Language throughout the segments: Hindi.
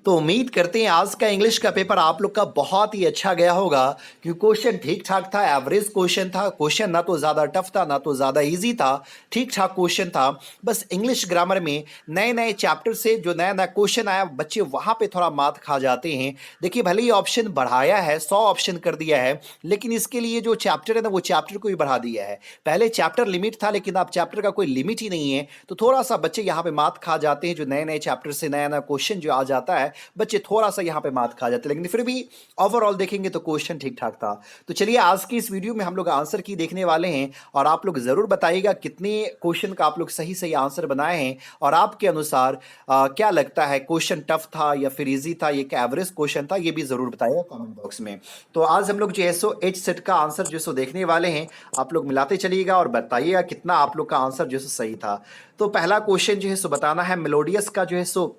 तो उम्मीद करते हैं आज का इंग्लिश का पेपर आप लोग का बहुत ही अच्छा गया होगा, क्योंकि क्वेश्चन ठीक ठाक था, एवरेज क्वेश्चन था। क्वेश्चन ना तो ज़्यादा टफ था ना तो ज़्यादा इजी था, ठीक ठाक क्वेश्चन था। बस इंग्लिश ग्रामर में नए नए चैप्टर से जो नया नया क्वेश्चन आया, बच्चे वहाँ पे थोड़ा मात खा जाते हैं। देखिए, भले ही ऑप्शन बढ़ाया है, 100 ऑप्शन कर दिया है, लेकिन इसके लिए जो चैप्टर है ना, वो चैप्टर को भी बढ़ा दिया है। पहले चैप्टर लिमिट था, लेकिन अब चैप्टर का कोई लिमिट ही नहीं है। तो थोड़ा सा बच्चे यहाँ पे मात खा जाते हैं। जो नए नए चैप्टर से नया नया क्वेश्चन जो आ जाता है, बच्चे थोड़ा सा यहाँ पे मात खा जाते हैं, लेकिन फिर भी ओवरऑल देखेंगे तो क्वेश्चन ठीक ठाक था। तो चलिए, आज की इस वीडियो में हम लोग आंसर की देखने वाले हैं, और आप लोग जरूर बताइएगा कितने क्वेश्चन का आप लोग सही सही आंसर बनाए हैं, और आपके अनुसार क्या लगता है, क्वेश्चन टफ था या फिर इजी था, ये क्या एवरेज क्वेश्चन था, ये भी जरूर बताइएगा कमेंट बॉक्स में। तो आज हम लोग जो है सो एच सेट का आंसर जो है सो देखने वाले हैं। आप लोग मिलाते चलिएगा और बताइएगा कितना आप लोग का आंसर जो है सो सही था। तो पहला क्वेश्चन जो है सो बताना है मेलोडियस का जो है सो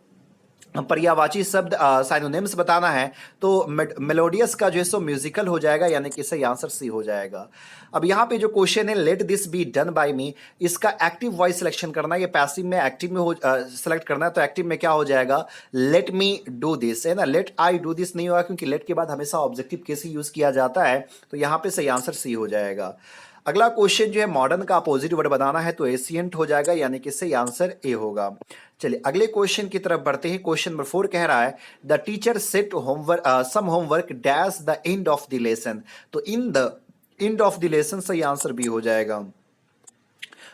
पर्यायवाची शब्द, साइनोनिम्स बताना है। तो मेलोडियस का जो है सो म्यूजिकल हो जाएगा, यानी कि सही आंसर सी हो जाएगा। अब यहाँ पे जो क्वेश्चन है, let this be done by me, इसका एक्टिव वॉइस सिलेक्शन करना है। ये पैसिव में एक्टिव में हो सेलेक्ट करना है, तो एक्टिव में क्या हो जाएगा, लेट मी डू दिस, है ना। लेट आई डू दिस नहीं होगा, क्योंकि लेट के बाद हमेशा ऑब्जेक्टिव केस ही यूज किया जाता है। तो यहाँ पे सही आंसर सी हो जाएगा। अगला क्वेश्चन जो है, मॉडर्न का अपोजिट वर्ड बनाना है, तो एशियंट हो जाएगा, यानी कि सही आंसर ए होगा। चलिए अगले क्वेश्चन की तरफ बढ़ते हैं। क्वेश्चन नंबर 4 कह रहा है, the teacher set homework some homework dash the end of the lesson. तो in the end of the lesson सही आंसर बी हो जाएगा।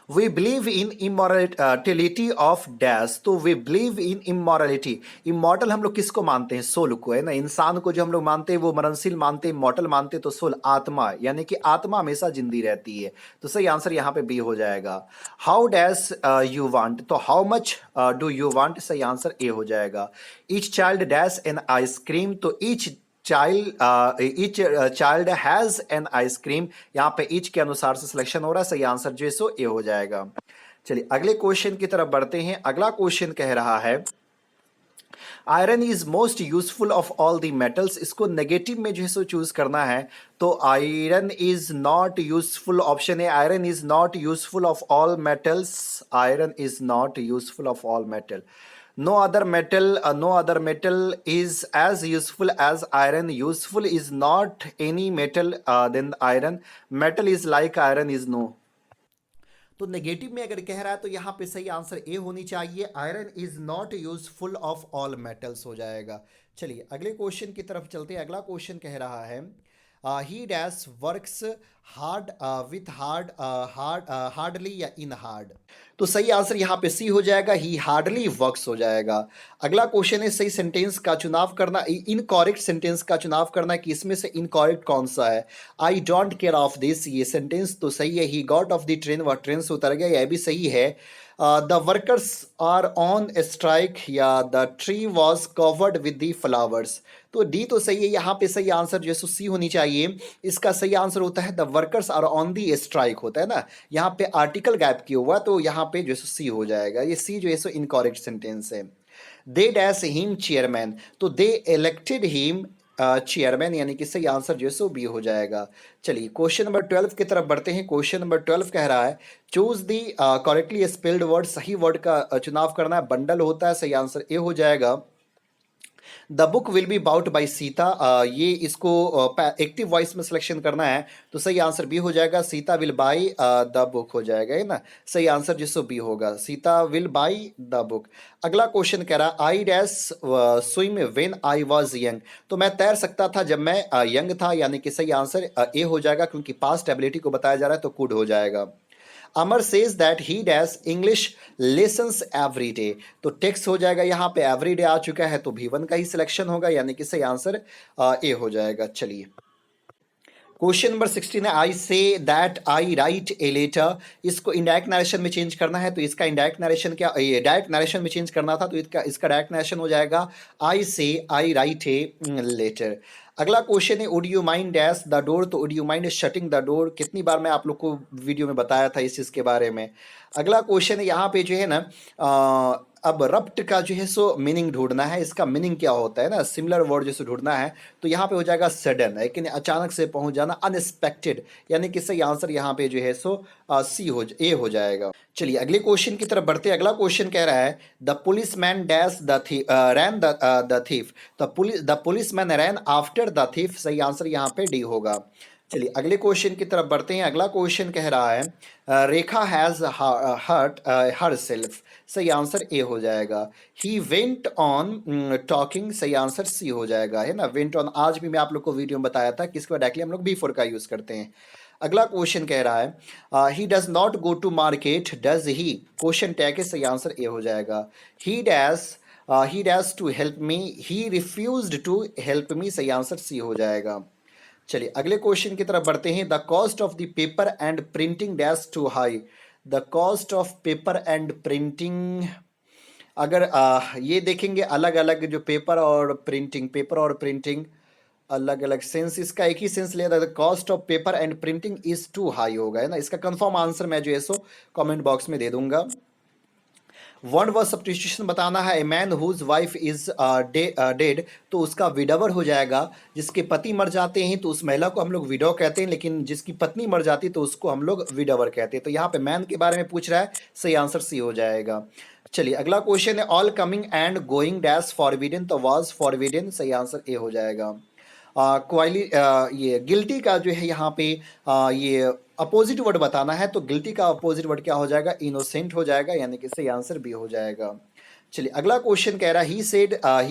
We believe in immorality of dash, तो we believe in immorality. Immortal हम लोग किसको मानते हैं, सोल को, है ना। इंसान को जो हम लोग मानते हैं वो मरणशील मानते हैं, इमॉर्टल मानते हैं, तो सोल आत्मा, यानी कि आत्मा हमेशा जिंदी रहती है। तो सही आंसर यहाँ पे बी हो जाएगा। हाउ डैश यू वांट, तो how much do you want, सही आंसर ए हो जाएगा। Each child dash an ice cream, तो each child has an ice cream, यहाँ पे ईच के अनुसार से सिलेक्शन हो रहा है, सही आंसर जो है सो ए हो जाएगा। चलिए अगले क्वेश्चन की तरफ बढ़ते हैं। अगला क्वेश्चन कह रहा है, iron is most useful of all the metals, इसको नेगेटिव में जो है सो चूज करना है। तो iron is not useful, option A, iron is not useful of all metals, iron is not useful of all metal. No other metal is as useful as iron. Useful is not any metal than iron. Metal is like iron is no. तो नेगेटिव में अगर कह रहा है तो यहाँ पे सही आंसर ए होनी चाहिए, iron is not useful of all metals हो जाएगा। चलिए अगले क्वेश्चन की तरफ चलते हैं। अगला क्वेश्चन कह रहा है, ही dash works hard with hardly या इन हार्ड। तो सही आंसर यहाँ पे सी हो जाएगा, ही हार्डली वर्क्स हो जाएगा। अगला क्वेश्चन है, सही सेंटेंस का चुनाव करना, इनकॉरेक्ट सेंटेंस का चुनाव करना है कि इसमें से इनकॉरेक्ट कौन सा है। I don't care of this, ये सेंटेंस तो सही है। He got off the train, वह ट्रेन से उतर गया, यह भी सही है। The workers are on strike, या the tree was covered with the flowers. तो डी तो सही है, यहाँ पे सही आंसर जो है सी होनी चाहिए। इसका सही आंसर होता है the workers are on the strike होता है ना, यहाँ पे आर्टिकल गैप किया हुआ, तो यहाँ पे जो है सी हो जाएगा। ये सी जो है सो इनकॉरेक्ट सेंटेंस है। दे डैश हिम चेयरमैन, तो दे इलेक्टेड हिम चेयरमैन, यानी कि सही आंसर जो है सो बी हो जाएगा। चलिए क्वेश्चन नंबर 12 की तरफ बढ़ते हैं। क्वेश्चन नंबर 12 कह रहा है, चूज दी करेक्टली स्पेल्ड वर्ड, सही वर्ड का चुनाव करना है। बंडल होता है, सही आंसर ए हो जाएगा। The book will be bought by Sita, ये इसको एक्टिव वॉइस में सिलेक्शन करना है, तो सही आंसर बी हो जाएगा। Sita will by the book हो जाएगा, है ना। सही आंसर जिसको बी होगा, Sita will by the book. अगला क्वेश्चन कह रहा, I dash swim when I was young, तो मैं तैर सकता था जब मैं यंग था, यानी कि सही आंसर ए हो जाएगा, क्योंकि पास्ट एबिलिटी को बताया जा रहा है, तो कुड हो जाएगा। Amar says that he dash English lessons every day, तो टेक्स्ट हो जाएगा, यहाँ पे एवरी डे आ चुका है, तो भी1 का ही सिलेक्शन होगा, यानी कि सही आंसर ए हो जाएगा। चलिए क्वेश्चन नंबर 16 है, I say that I write a letter, इसको इनडायरेक्ट नरेशन में चेंज करना है, तो इसका इनडायरेक्ट नरेशन क्या, डायरेक्ट नरेशन में चेंज करना था, तो इसका डायरेक्ट नरेशन हो जाएगा, I say I write a letter. अगला क्वेश्चन है, would you mind dash the door, तो would you mind shutting the door, कितनी बार मैं आप लोग को वीडियो में बताया था इस चीज़ के बारे में। अगला क्वेश्चन यहाँ पे जो है ना, अब रप्ट का जो है सो मीनिंग ढूंढना है। इसका मीनिंग क्या होता है ना, सिमिलर वर्ड जैसे ढूंढना है। तो यहाँ पे हो जाएगा सडन, है कि नहीं, अचानक से पहुंच जाना, अनएक्सपेक्टेड, यानी कि सही आंसर यहाँ पे जो है सो ए हो जाएगा। चलिए अगले क्वेश्चन की तरफ बढ़ते हैं। अगला क्वेश्चन कह रहा है the police man dash the rain the thief, the police man rain after the thief. सही आंसर यहाँ पे डी होगा। चलिए अगले क्वेश्चन की तरफ बढ़ते हैं। अगला क्वेश्चन कह रहा है रेखा हैज हर्ट हर सेल्फ। सही आंसर ए हो जाएगा। He went on talking. सही आंसर सी हो जाएगा, है ना। वेंट ऑन आज भी मैं आप लोग को वीडियो में बताया था कि इसके बाद डायरेक्टली हम लोग बी फोर का यूज करते हैं। अगला क्वेश्चन कह रहा है he does not go to market does he. Question tag है, सही आंसर ए हो जाएगा। He dash to help me, he refused to help me. सही आंसर सी हो जाएगा। चलिए अगले क्वेश्चन की तरफ बढ़ते हैं। The cost of the paper and printing dash too high. The cost of paper and printing, अगर ये देखेंगे अलग अलग जो पेपर और प्रिंटिंग अलग अलग सेंस, इसका एक ही सेंस लिया था। The cost of paper and printing is too high होगा, है ना। इसका कंफर्म आंसर मैं जो है सो कमेंट बॉक्स में दे दूंगा। वन वर्ड सब्स्टिट्यूशन बताना है। A man whose wife is dead, तो उसका विडवर हो जाएगा। जिसके पति मर जाते हैं तो उस महिला को हम लोग विडो कहते हैं, लेकिन जिसकी पत्नी मर जाती है तो उसको हम लोग विडवर कहते हैं। तो यहाँ पे मैन के बारे में पूछ रहा है, सही आंसर सी हो जाएगा। चलिए अगला क्वेश्चन है all coming and going dash forbidden, तो वाज फॉरबिडन। सही आंसर ए हो जाएगा। क्वाइली ये गिल्टी का जो है यहाँ पे ये अपोजिट वर्ड बताना है। तो गिल्टी का अपोजिट वर्ड क्या हो जाएगा, इनोसेंट हो जाएगा, यानी कि सही आंसर बी हो जाएगा। चलिए अगला क्वेश्चन कह रहा है he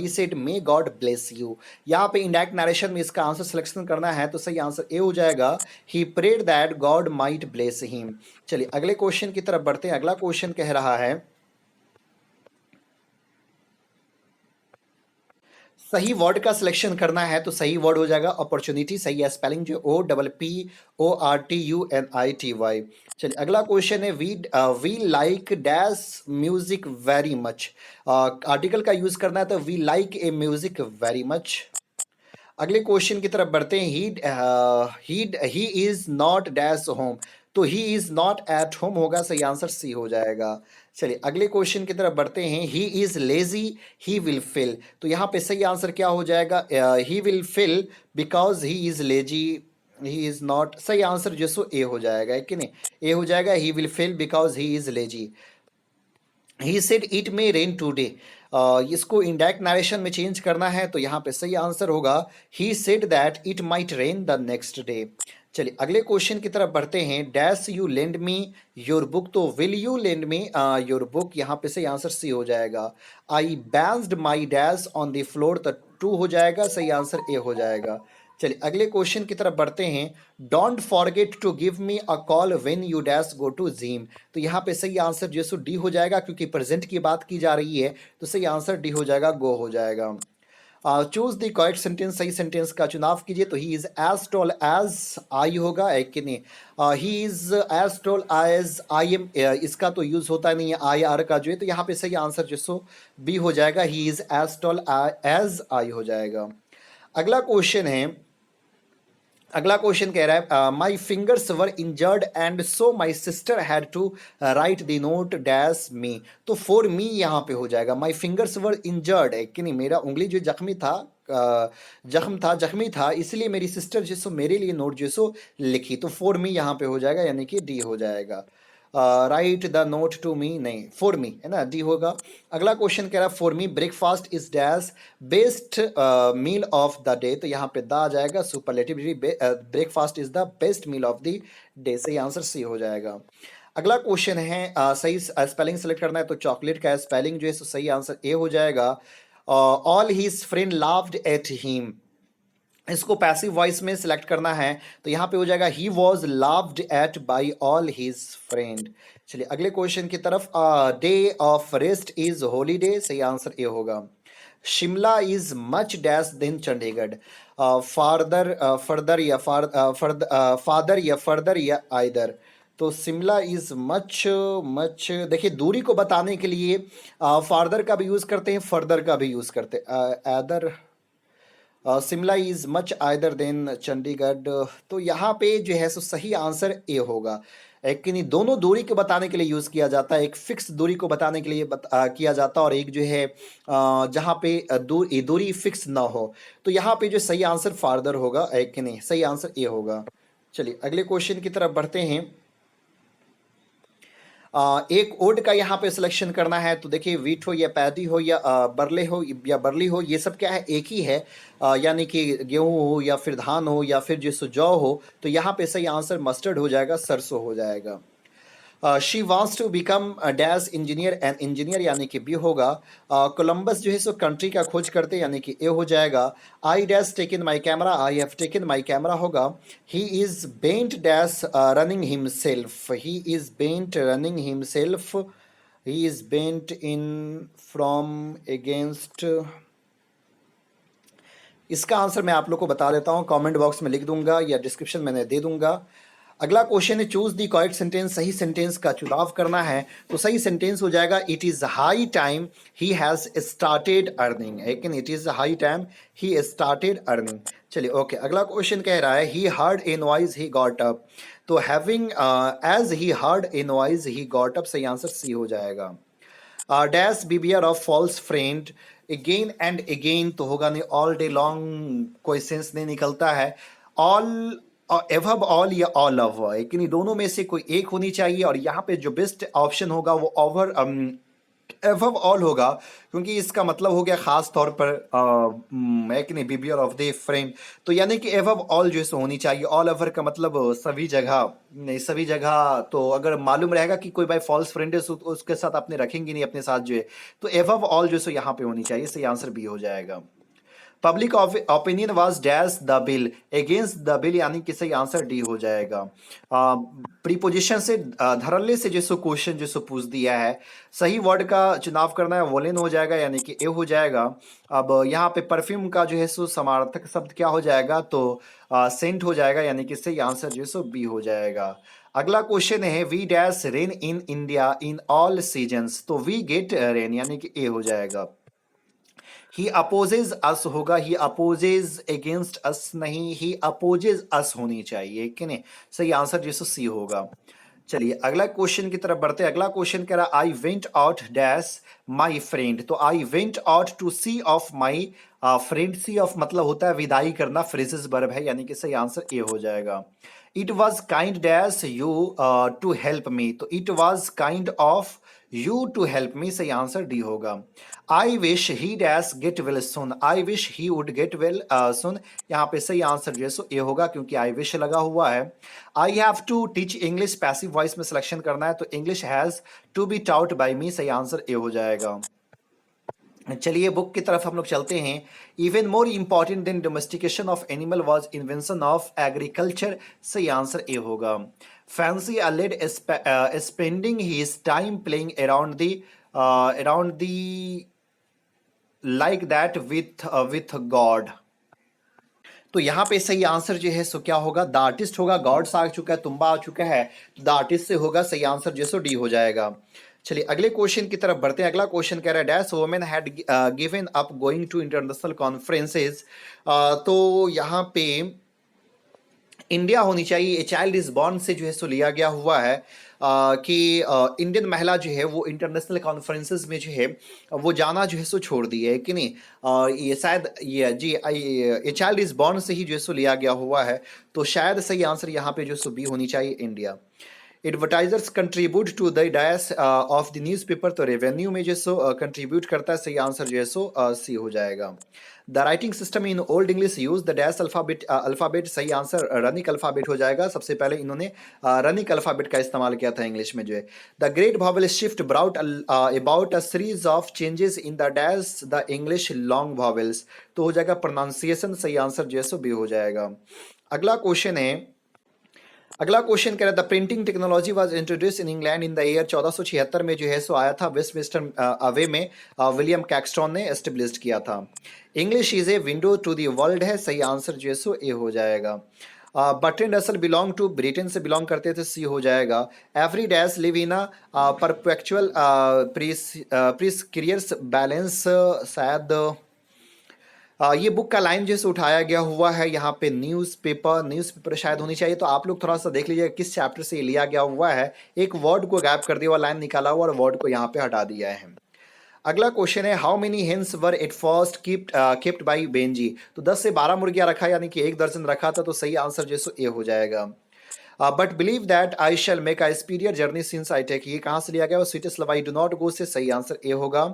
said may God bless you. यहाँ पे इंडायरेक्ट नरेशन में इसका आंसर सिलेक्शन करना है, तो सही आंसर ए हो जाएगा। He prayed that god might bless him. चलिए अगले क्वेश्चन की तरफ बढ़ते हैं। अगला क्वेश्चन कह रहा है सही वर्ड का सिलेक्शन करना है, तो सही वर्ड हो जाएगा अपॉर्चुनिटी। सही है, स्पेलिंग जो OPPORTUNITY। चलिए अगला क्वेश्चन है we like dash music very much. Article का यूज करना है, तो we like a music very much. अगले क्वेश्चन की तरफ बढ़ते हैं। He is not dash home, तो he is not at home होगा। सही आंसर सी हो जाएगा। चलिए अगले क्वेश्चन की तरफ बढ़ते हैं। He is lazy he will fail, तो यहाँ पे सही आंसर क्या हो जाएगा, he will fill because he is lazy he is not. सही आंसर जो सो ए हो जाएगा, है कि नहीं, ए हो जाएगा। He will fill because he is lazy. He said it may rain today, इसको इंडायरेक्ट नरेशन में चेंज करना है, तो यहाँ पे सही आंसर होगा he said that it might rain the next day. चलिए अगले क्वेश्चन की तरफ बढ़ते हैं। Dash you lend me your book, तो will you lend me your book. यहाँ पे सही आंसर सी हो जाएगा। I banged my dash on the floor, तो टू हो जाएगा। सही आंसर ए हो जाएगा। चलिए अगले क्वेश्चन की तरफ बढ़ते हैं। Don't forget to give me a call when you dash go to gym, तो यहाँ पे सही आंसर जो सो डी हो जाएगा, क्योंकि प्रेजेंट की बात की जा रही है, तो सही आंसर डी हो जाएगा, गो हो जाएगा। चूज द करेक्ट सेंटेंस, सही सेंटेंस का चुनाव कीजिए। तो he is as tall as I होगा, है कि नहीं। He is as tall as I am, इसका तो यूज होता नहीं है आई आर का जो है, तो यहाँ पे सही आंसर जो सो बी हो जाएगा। He is as tall as I हो जाएगा। अगला क्वेश्चन है, अगला क्वेश्चन कह रहा है my fingers were injured and so my sister had to write the note dash me, तो फॉर मी यहाँ पे हो जाएगा। माई फिंगर्स वर इंजर्ड, है कि नहीं, मेरा उंगली जो जख्मी था, जख्मी था, इसलिए मेरी सिस्टर जिसो मेरे लिए नोट जो सो लिखी, तो फॉर मी यहाँ पे हो जाएगा, यानी कि डी हो जाएगा। Write the note to me, नहीं फॉर मी, है ना, डी होगा। अगला क्वेश्चन कह रहा है for me breakfast is dash best meal of the day, तो यहाँ पे द आ जाएगा superlative. Breakfast is the best meal of the day, सही आंसर सी हो जाएगा। अगला क्वेश्चन है सही स्पेलिंग सेलेक्ट करना है, तो चॉकलेट का स्पेलिंग जो है सही आंसर ए हो जाएगा। All his friend laughed at him, इसको पैसिव वॉइस में सिलेक्ट करना है, तो यहाँ पे हो जाएगा he was laughed at by all his friend. चलिए अगले क्वेश्चन की तरफ। Day of rest is holiday, सही आंसर ए होगा। Shimla is much dash than Chandigarh, father या फर्दर या आइदर, तो शिमला इज मच मच, देखिए दूरी को बताने के लिए फार्दर का भी यूज करते हैं, फर्दर का भी यूज करते हैं, other. Shimla is much either than Chandigarh, तो यहाँ पे जो है सो सही आंसर ए होगा। एक कि नहीं, दोनों दूरी को बताने के लिए यूज किया जाता है। एक फिक्स दूरी को बताने के लिए किया जाता है, और एक जो है जहाँ पे दूरी फिक्स ना हो। तो यहाँ पे जो सही आंसर फार्दर होगा, एक कि नहीं, सही आंसर ए होगा। चलिए अगले क्वेश्चन की तरफ बढ़ते हैं। एक ओड का यहाँ पे सिलेक्शन करना है। तो देखिए वीट हो या पैदी हो या बरले हो या बरली हो, ये सब क्या है, एक ही है। यानी कि गेहूं हो या फिर धान हो या फिर जो जौ हो। तो यहाँ पे सही आंसर मस्टर्ड हो जाएगा, सरसों हो जाएगा। She wants to become dash engineer and engineer, यानी कि बी होगा। कोलंबस जो है सो कंट्री का खोज करते, यानी कि ए हो जाएगा। I dash taken my camera, I have taken my camera होगा। He is bent dash running himself, he is bent running himself, he is bent in from against. इसका आंसर मैं आप लोग को बता देता हूँ, कमेंट बॉक्स में लिख दूंगा या डिस्क्रिप्शन में दे दूंगा। अगला क्वेश्चन है चूज दी करेक्ट सेंटेंस, सही सेंटेंस का चुनाव करना है। तो सही सेंटेंस हो जाएगा it is high time he has started earning, लेकिन it is high time he started earning. चलिए ओके, अगला क्वेश्चन कह रहा है he heard a noise he got up. तो having as he heard a noise he got up, सही आंसर सी हो जाएगा। Dash beware of false friend, again and again तो होगा नहीं, ऑल डे लॉन्ग कोई सेंस नहीं निकलता है। ऑल एवब ऑल या ऑल ओवर, लेकिन दोनों में से कोई एक होनी चाहिए, और यहाँ पे जो बेस्ट ऑप्शन होगा वो ओवर एवब ऑल होगा, क्योंकि इसका मतलब हो गया खास तौर पर एक नहीं बिबियर ऑफ द फ्रेंड। तो यानी कि एवब ऑल जो है सो होनी चाहिए। ऑल ओवर का मतलब सभी जगह नहीं, सभी जगह तो अगर मालूम रहेगा कि कोई भाई फॉल्स फ्रेंड है तो उसके साथ आपने रखेंगे नहीं अपने साथ जो है। तो एवब ऑल जो है सो यहाँ पे होनी चाहिए, सही आंसर बी हो जाएगा। Public opinion was dash the bill, against the bill, यानी कि सही आंसर डी हो जाएगा। प्रीपोजिशन से धरल्ले से जैसो क्वेश्चन जैसो पूछ दिया है, सही वर्ड का चुनाव करना है, वोलेन हो जाएगा, यानी कि ए हो जाएगा। अब यहाँ पे परफ्यूम का जो है सो समार्थक शब्द क्या हो जाएगा, तो सेंट हो जाएगा, यानी कि सही आंसर जो है सो बी हो जाएगा। अगला क्वेश्चन है we dash rain in India in all seasons, तो वी गेट रेन, यानी कि ए हो जाएगा। ही अपोजेज अस होगा, ही अपोजेज अगेंस्ट अस नहीं, ही अपोजेज अस होनी चाहिए कि नहीं, सही आंसर जिसको सी होगा। चलिए अगला क्वेश्चन की तरफ बढ़ते हैं। अगला क्वेश्चन कह रहा I went out dash my friend, तो I went out to see off my friend, see off मतलब होता है विदाई करना, फ्रेजेस वर्ब है, यानी कि सही आंसर ए हो जाएगा। It was kind dash you to help me, तो it was kind of you to help me, सही आंसर डी होगा। I wish he dash get well soon, I wish he would get well soon, यहाँ पे सही आंसर जो है सो ए होगा, क्योंकि आई विश लगा हुआ है। I have to teach English, passive voice में सिलेक्शन करना है, तो English has to be taught by me, सही आंसर ए हो जाएगा। चलिए बुक की तरफ हम लोग चलते हैं। Even more important than domestication of animal was invention of agriculture, सही आंसर ए होगा। Fancy a lad spending his time playing around the like that with god, तो यहाँ पे सही आंसर जो है सो क्या होगा, द आर्टिस्ट होगा। गॉड्स आ चुका है, तुम्बा आ चुका है, द आर्टिस्ट से होगा, सही आंसर जो है सो डी हो जाएगा। चलिए अगले क्वेश्चन की तरफ बढ़ते हैं। अगला क्वेश्चन कह रहा है dash women had given up going to international conferences, तो यहाँ पे इंडिया होनी चाहिए। ए चाइल्ड इज बॉर्न से जो है सो लिया गया हुआ है कि इंडियन महिला जो है वो इंटरनेशनल कॉन्फ्रेंसेस में जो है वो जाना जो है सो छोड़ दी है कि नहीं। ये शायद ये जी ए चाइल्ड इज बॉर्न से ही जो है सो लिया गया हुआ है, तो शायद सही आंसर यहाँ पे जो सो बी होनी चाहिए, India. Advertisers contribute to the dash of the newspaper, तो रेवेन्यू में जो सो कंट्रीब्यूट करता है, सही आंसर जो है सो सी हो जाएगा। The writing system in old English use the dash alphabet, सही आंसर रनिक अल्फाबेट हो जाएगा। सबसे पहले इन्होंने रनिक अल्फाबेट का इस्तेमाल किया था इंग्लिश में जो है। The great vowel shift brought about a series of changes in the dash the English long vowels, तो हो जाएगा प्रोनाउंसिएशन, सही आंसर जो है सो बी हो जाएगा। अगला क्वेश्चन है, अगला क्वेश्चन कह रहा है the printing technology was introduce in England in the year 1476 में जो है सो आया था, वेस्टमिंस्टर अवे में विलियम कैक्सटन ने एस्टेब्लिश किया था। English is a window to the world है, सही आंसर जो है सो ए हो जाएगा। Bertrand Russell belong to Britain से बिलोंग करते थे, सी हो जाएगा। Every dash live in a perpetual precarious balance, शायद ये बुक का लाइन जैसे उठाया गया हुआ है यहाँ पे न्यूज़पेपर शायद होनी चाहिए, तो आप लोग थोड़ा सा देख लीजिए किस चैप्टर से ये लिया गया हुआ है। एक वर्ड को गैप कर दिया हुआ, लाइन निकाला हुआ और वर्ड को यहाँ पे हटा दिया है। अगला क्वेश्चन है how many hens were at first kept by Benji. तो 10 से 12 मुर्गियां रखा, यानी कि 1 दर्जन रखा था, तो सही आंसर जो सो ए हो जाएगा। But believe that I shall make a speedier journey since I take, ये कहाँ से लिया गया? Sweetest love I do not go से सही आंसर ए होगा।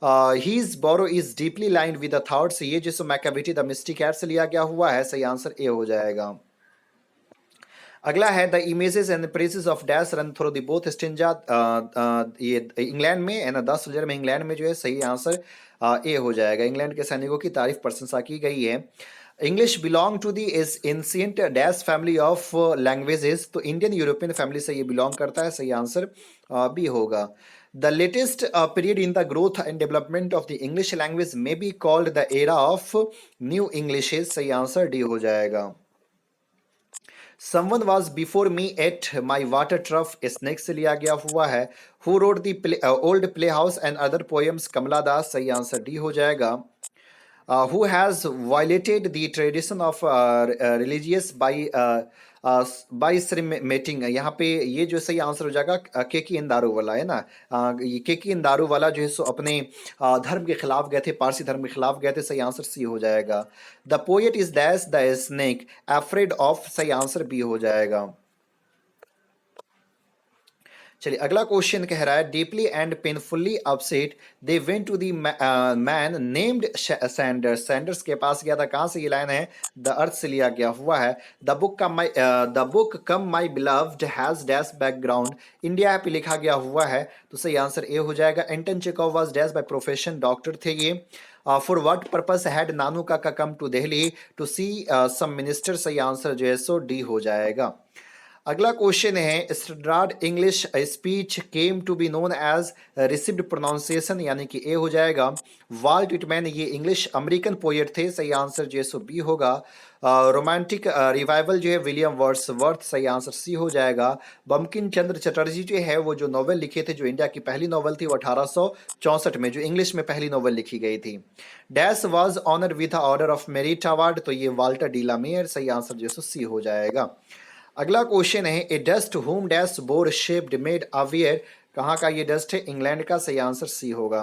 His brow is deeply lined with the thoughts, ये जो मैकाविटी द मिस्टी कैट से लिया गया हुआ है, सही आंसर ए हो जाएगा। अगला है the images and praises of dash run through the both stanza, ये इंग्लैंड में एंड 10 सोल्जर में, इंग्लैंड में जो है, सही आंसर ए हो जाएगा। इंग्लैंड के सैनिकों की तारीफ प्रशंसा की गई है। English belong to the is ancient dash family of languages, तो इंडियन यूरोपियन फैमिली से ये बिलोंग करता है, सही आंसर बी होगा। The latest period in the growth and development of the English language may be called the era of new English, सही आंसर डी हो जाएगा। Someone was before me at my water trough, snake से लिया गया हुआ है। Who wrote the old playhouse and other poems, कमला दास, सही आंसर डी हो जाएगा। Who has violated the tradition of religious by mating, यहाँ पे ये जो सही आंसर हो जाएगा केकी इंदारू वाला है ना। ये केकी इंदारू वाला जो है सो अपने धर्म के खिलाफ गए थे, पारसी धर्म के खिलाफ गए थे, सही आंसर सी हो जाएगा। The poet is dash the snake afraid of, सही आंसर बी हो जाएगा। चलिए अगला क्वेश्चन कह रहा है deeply and painfully upset they went to the man named Sanders, Sanders के पास गया था, कहाँ से ये लाइन है? द अर्थ से लिया गया हुआ है। The book come my beloved has dash background, India पे लिखा गया हुआ है, तो सही आंसर ए हो जाएगा। Anton Chekhov was dash by profession, doctor थे ये। For what purpose had Nanu Kaka come to Delhi to see some minister, सही आंसर जो है सो डी हो जाएगा। अगला क्वेश्चन है standard English speech came to be known as received pronunciation, यानी कि ए हो जाएगा। वाल्ट विटमैन ये इंग्लिश अमेरिकन पोएट थे, सही आंसर जो है सो बी होगा। रोमांटिक रिवाइवल जो है विलियम वर्ड्सवर्थ, सही आंसर सी हो जाएगा। बंकिम चंद्र चटर्जी जो है वो जो नॉवेल लिखे थे, जो इंडिया की पहली नॉवेल थी, वो 1864 में जो इंग्लिश में पहली नॉवेल लिखी गई थी। Dash was honour with the order of merit award, तो ये वाल्टर डी ला मेयर, सही आंसर जो है सो सी हो जाएगा। अगला क्वेश्चन है a dust home dash bore shaped made aware, कहाँ का ये डस्ट है? इंग्लैंड का, सही आंसर सी होगा।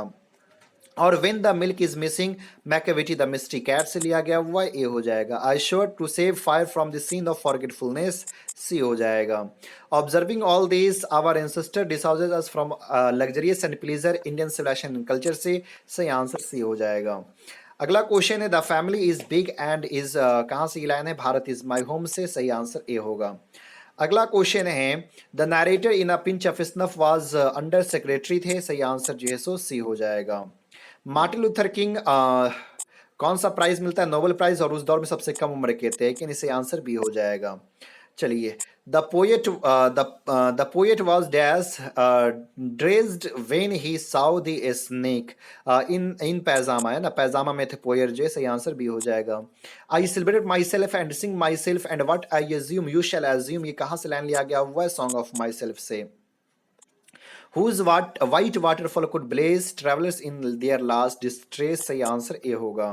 और when the milk is missing Macavity the mystery cat से लिया गया हुआ है, ए हो जाएगा। I sure to save fire from the scene of forgetfulness, C हो जाएगा। Observing all this our ancestors dissuades us from luxurious and pleasure Indian civilisation and culture से, सही आंसर सी हो जाएगा। अगला क्वेश्चन है the family is big and is, कहाँ से ये लाइन है? भारत इज माई होम से, सही आंसर ए होगा। अगला क्वेश्चन है the narrator in a pinch of snuff was under secretary थे, सही आंसर जो है सो सी हो जाएगा। मार्टिन लूथर किंग कौन सा प्राइज मिलता है? नोबेल प्राइज, और उस दौर में सबसे कम उम्र के थे, लेकिन इसे आंसर बी हो जाएगा। चलिए the poet was dash dressed when he साउ द स्नेक इन पैजामा, है ना, पैजामा में थे पोएट जो है, सही आंसर बी हो जाएगा। I celebrate my self and Singh my self and what I assume you shall assume, ये कहाँ से लाइन लिया गया हुआ है? सॉन्ग ऑफ माई सेल्फ से। Whose white waterfall could blaze travelers in their last distress, सही आंसर ए होगा।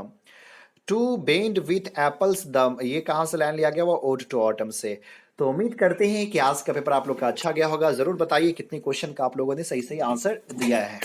To bend with apples the, ये कहाँ से लाइन लिया गया? वो ओड टू ऑटम से। तो उम्मीद करते हैं कि आज का पेपर आप लोग का अच्छा गया होगा। जरूर बताइए कितने क्वेश्चन का आप लोगों ने सही सही आंसर दिया है।